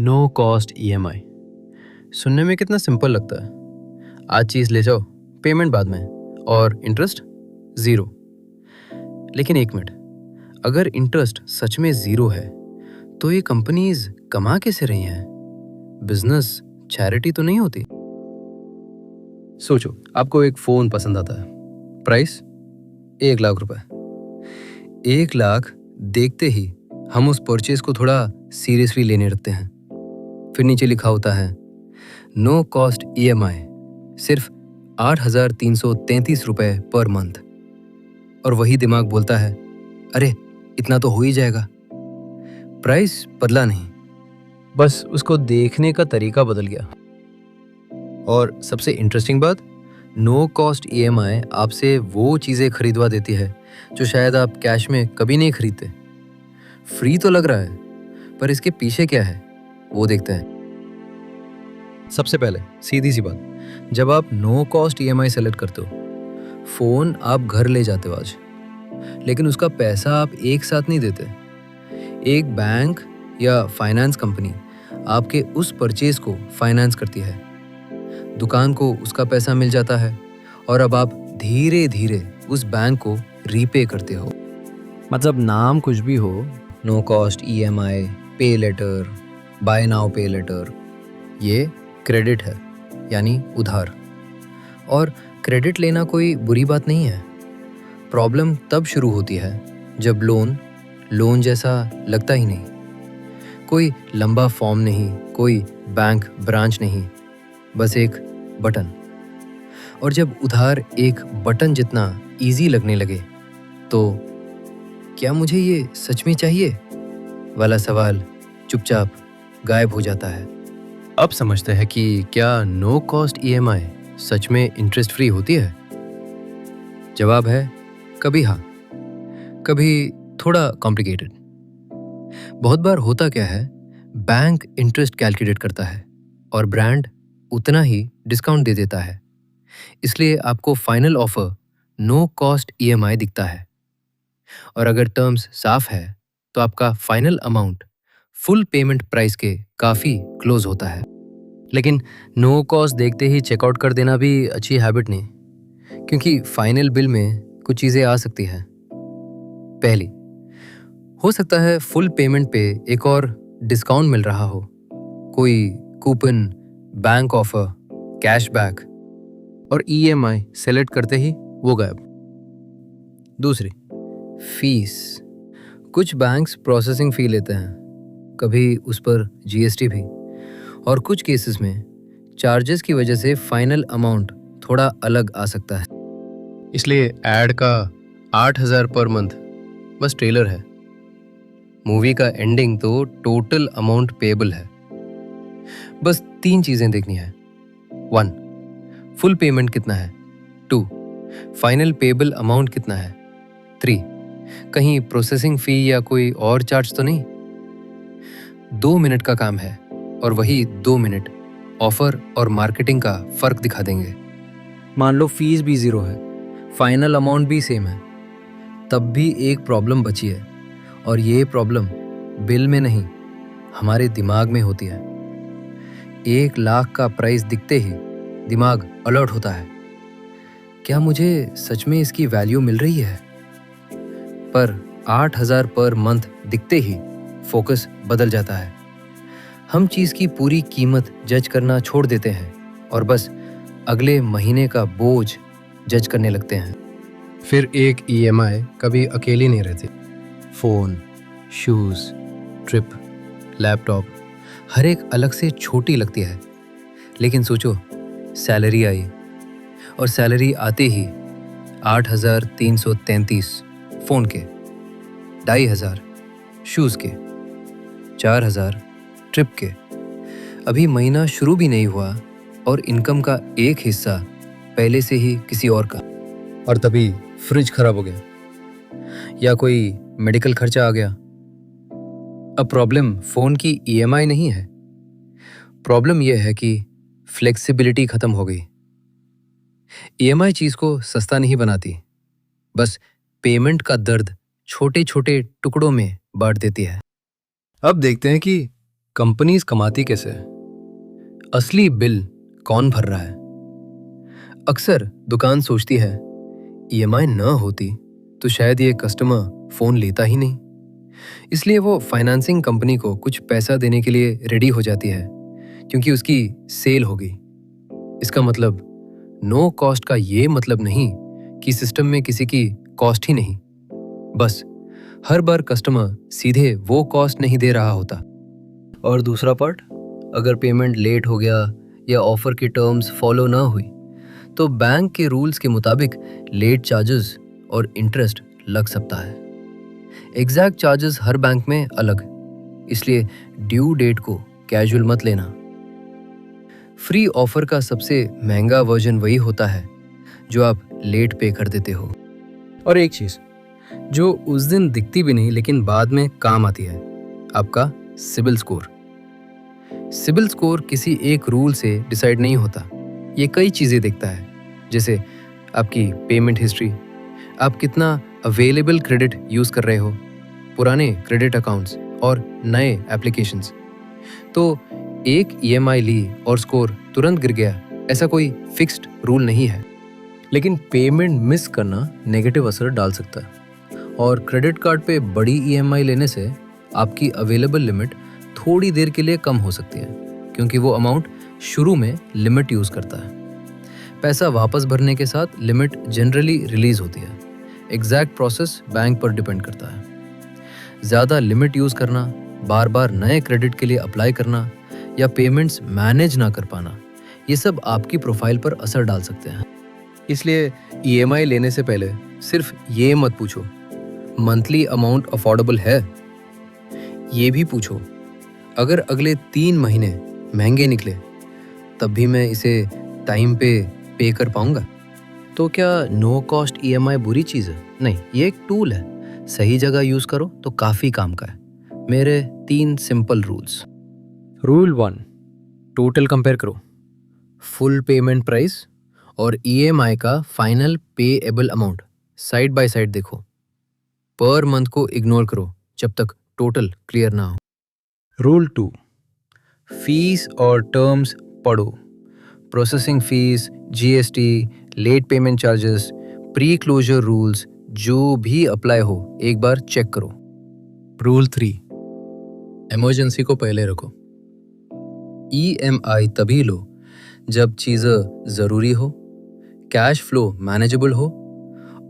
No cost EMI सुनने में कितना सिंपल लगता है। आज चीज़ ले जाओ, पेमेंट बाद में, और इंटरेस्ट ज़ीरो। लेकिन एक मिनट, अगर इंटरेस्ट सच में ज़ीरो है तो ये कंपनीज कमा कैसे रही हैं? बिजनेस चैरिटी तो नहीं होती। सोचो, आपको एक फ़ोन पसंद आता है, प्राइस 1,00,000 रुपए। 1,00,000 देखते ही हम उस परचेज को थोड़ा सीरियसली लेने लगते हैं। फिर नीचे लिखा होता है नो कॉस्ट ईएमआई, सिर्फ 8,333 रुपए पर मंथ। और वही दिमाग बोलता है, अरे इतना तो हो ही जाएगा। प्राइस बदला नहीं, बस उसको देखने का तरीका बदल गया। और सबसे इंटरेस्टिंग बात, नो कॉस्ट ईएमआई आपसे वो चीज़ें खरीदवा देती है जो शायद आप कैश में कभी नहीं खरीदते। फ्री तो लग रहा है, पर इसके पीछे क्या है वो देखते हैं। सबसे पहले सीधी सी बात, जब आप नो कॉस्ट ईएमआई सेलेक्ट करते हो, फ़ोन आप घर ले जाते हो आज, लेकिन उसका पैसा आप एक साथ नहीं देते। एक बैंक या फाइनेंस कंपनी आपके उस परचेज को फाइनेंस करती है, दुकान को उसका पैसा मिल जाता है, और अब आप धीरे धीरे उस बैंक को रीपे करते हो। मतलब नाम कुछ भी हो, नो कॉस्ट ईएमआई, पे लेटर, बाय नाउ पे लेटर, ये क्रेडिट है, यानी उधार। और क्रेडिट लेना कोई बुरी बात नहीं है। प्रॉब्लम तब शुरू होती है जब लोन जैसा लगता ही नहीं। कोई लंबा फॉर्म नहीं, कोई बैंक ब्रांच नहीं, बस एक बटन। और जब उधार एक बटन जितना इजी लगने लगे तो क्या मुझे ये सच में चाहिए वाला सवाल चुपचाप गायब हो जाता है। अब समझते हैं कि क्या नो कॉस्ट ईएमआई सच में इंटरेस्ट फ्री होती है। जवाब है कभी हाँ, कभी थोड़ा कॉम्प्लिकेटेड। बहुत बार होता क्या है, बैंक इंटरेस्ट कैलकुलेट करता है और ब्रांड उतना ही डिस्काउंट दे देता है, इसलिए आपको final offer no cost EMI दिखता है। और अगर टर्म्स साफ है तो आपका final amount full payment price के काफ़ी क्लोज होता है। लेकिन नो कॉस्ट देखते ही चेकआउट कर देना भी अच्छी हैबिट नहीं, क्योंकि फाइनल बिल में कुछ चीज़ें आ सकती हैं। पहली, हो सकता है फुल पेमेंट पे एक और डिस्काउंट मिल रहा हो, कोई कूपन, बैंक ऑफर, कैशबैक, और ईएमआई सेलेक्ट करते ही वो गायब। दूसरी, फीस। कुछ बैंक्स प्रोसेसिंग फ़ी लेते हैं, कभी उस पर जीएसटी भी, और कुछ केसेस में चार्जेस की वजह से फाइनल अमाउंट थोड़ा अलग आ सकता है। इसलिए ऐड का 8,000 पर मंथ बस ट्रेलर है, मूवी का एंडिंग तो टोटल अमाउंट पेएबल है। बस 3 चीज़ें देखनी है। 1, फुल पेमेंट कितना है। 2, फाइनल पेएबल अमाउंट कितना है। 3, कहीं प्रोसेसिंग फ़ी या कोई और चार्ज तो नहीं। 2 मिनट का काम है, और वही 2 मिनट ऑफर और मार्केटिंग का फ़र्क दिखा देंगे। मान लो फीस भी ज़ीरो है, फाइनल अमाउंट भी सेम है, तब भी एक प्रॉब्लम बची है, और ये प्रॉब्लम बिल में नहीं, हमारे दिमाग में होती है। 1,00,000 का प्राइस दिखते ही दिमाग अलर्ट होता है, क्या मुझे सच में इसकी वैल्यू मिल रही है? पर 8,000 पर मंथ दिखते ही फोकस बदल जाता है। हम चीज़ की पूरी कीमत जज करना छोड़ देते हैं और बस अगले महीने का बोझ जज करने लगते हैं। फिर एक ईएमआई कभी अकेली नहीं रहती। फ़ोन, शूज़, ट्रिप, लैपटॉप, हर एक अलग से छोटी लगती है। लेकिन सोचो, सैलरी आई, और सैलरी आते ही 8,333 फ़ोन के, 2,500 शूज़ के, 4,000 ट्रिप के। अभी महीना शुरू भी नहीं हुआ और इनकम का एक हिस्सा पहले से ही किसी और का। और तभी फ्रिज खराब हो गया या कोई मेडिकल खर्चा आ गया। अब प्रॉब्लम फ़ोन की ईएमआई नहीं है, प्रॉब्लम यह है कि फ्लेक्सिबिलिटी ख़त्म हो गई। ईएमआई चीज़ को सस्ता नहीं बनाती, बस पेमेंट का दर्द छोटे छोटे टुकड़ों में बांट देती है। अब देखते हैं कि कंपनीज कमाती कैसे है? असली बिल कौन भर रहा है? अक्सर दुकान सोचती है ईएमआई न होती तो शायद ये कस्टमर फोन लेता ही नहीं, इसलिए वो फाइनेंसिंग कंपनी को कुछ पैसा देने के लिए रेडी हो जाती है क्योंकि उसकी सेल होगी। इसका मतलब नो कॉस्ट का ये मतलब नहीं कि सिस्टम में किसी की कॉस्ट ही नहीं, बस हर बार कस्टमर सीधे वो कॉस्ट नहीं दे रहा होता। और दूसरा पार्ट, अगर पेमेंट लेट हो गया या ऑफर की टर्म्स फॉलो ना हुई तो बैंक के रूल्स के मुताबिक लेट चार्जेस और इंटरेस्ट लग सकता है। एग्जैक्ट चार्जेस हर बैंक में अलग, इसलिए ड्यू डेट को कैजुअल मत लेना। फ्री ऑफर का सबसे महंगा वर्जन वही होता है जो आप लेट पे कर देते हो। और एक चीज जो उस दिन दिखती भी नहीं लेकिन बाद में काम आती है, आपका सिबिल स्कोर। सिबिल स्कोर किसी एक रूल से डिसाइड नहीं होता, ये कई चीजें देखता है, जैसे आपकी पेमेंट हिस्ट्री, आप कितना अवेलेबल क्रेडिट यूज कर रहे हो, पुराने क्रेडिट अकाउंट्स और नए एप्लीकेशंस। तो एक ईएमआई ली और स्कोर तुरंत गिर गया, ऐसा कोई फिक्स्ड रूल नहीं है। लेकिन पेमेंट मिस करना नेगेटिव असर डाल सकता है, और क्रेडिट कार्ड पे बड़ी ईएमआई लेने से आपकी अवेलेबल लिमिट थोड़ी देर के लिए कम हो सकती है, क्योंकि वो अमाउंट शुरू में लिमिट यूज करता है। पैसा वापस भरने के साथ लिमिट जनरली रिलीज होती है। एग्जैक्ट प्रोसेस बैंक पर डिपेंड करता है। ज़्यादा लिमिट यूज करना, बार बार नए क्रेडिट के लिए अप्लाई करना या पेमेंट्स मैनेज ना कर पाना, ये सब आपकी प्रोफाइल पर असर डाल सकते हैं। इसलिए ईएमआई लेने से पहले सिर्फ ये मत पूछो मंथली अमाउंट अफोर्डेबल है, ये भी पूछो अगर अगले 3 महीने महंगे निकले तब भी मैं इसे टाइम पे कर पाऊंगा। तो क्या नो कॉस्ट ईएमआई बुरी चीज़ है? नहीं, ये एक टूल है, सही जगह यूज करो तो काफी काम का है। मेरे 3 simple rules. Rule 1, total compare करो, फुल पेमेंट प्राइस और ईएमआई का final payable amount side by side देखो। पर मंथ को इग्नोर करो जब तक टोटल क्लियर ना हो। रूल 2, फीस और टर्म्स पढ़ो, processing fees, GST, late payment charges, pre closure rules, जो भी अप्लाई हो एक बार चेक करो। रूल 3, इमरजेंसी को पहले रखो। ईएमआई तभी लो जब चीज़ें ज़रूरी हो, कैश फ्लो मैनेजेबल हो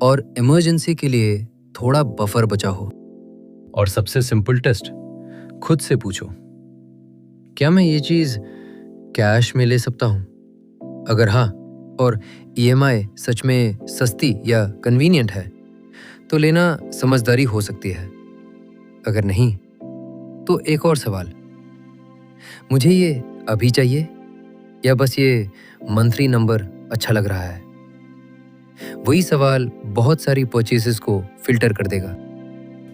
और इमरजेंसी के लिए थोड़ा बफर बचा हो। और सबसे सिंपल टेस्ट, खुद से पूछो, क्या मैं ये चीज़ कैश में ले सकता हूँ? अगर हाँ, और ईएमआई सच में सस्ती या कन्वीनियंट है तो लेना समझदारी हो सकती है। अगर नहीं तो एक और सवाल, मुझे ये अभी चाहिए या बस ये मंथली नंबर अच्छा लग रहा है? वही सवाल बहुत सारी परचेसेस को फिल्टर कर देगा।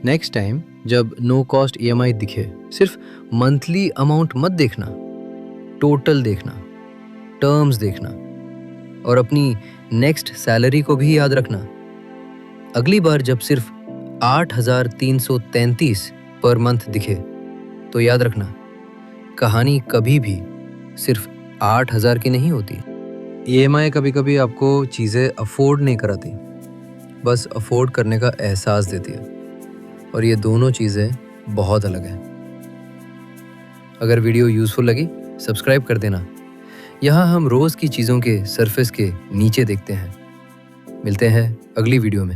नेक्स्ट टाइम जब नो कॉस्ट ईएमआई दिखे, सिर्फ मंथली अमाउंट मत देखना, टोटल देखना, टर्म्स देखना और अपनी नेक्स्ट सैलरी को भी याद रखना। अगली बार जब सिर्फ 8,333 पर मंथ दिखे तो याद रखना, कहानी कभी भी सिर्फ 8,000 की नहीं होती। ईएमआई कभी कभी आपको चीज़ें अफोर्ड नहीं कराती, बस अफोर्ड करने का एहसास देती है, और ये दोनों चीज़ें बहुत अलग हैं। अगर वीडियो यूज़फुल लगी सब्सक्राइब कर देना। यहाँ हम रोज़ की चीज़ों के सरफेस के नीचे देखते हैं। मिलते हैं अगली वीडियो में।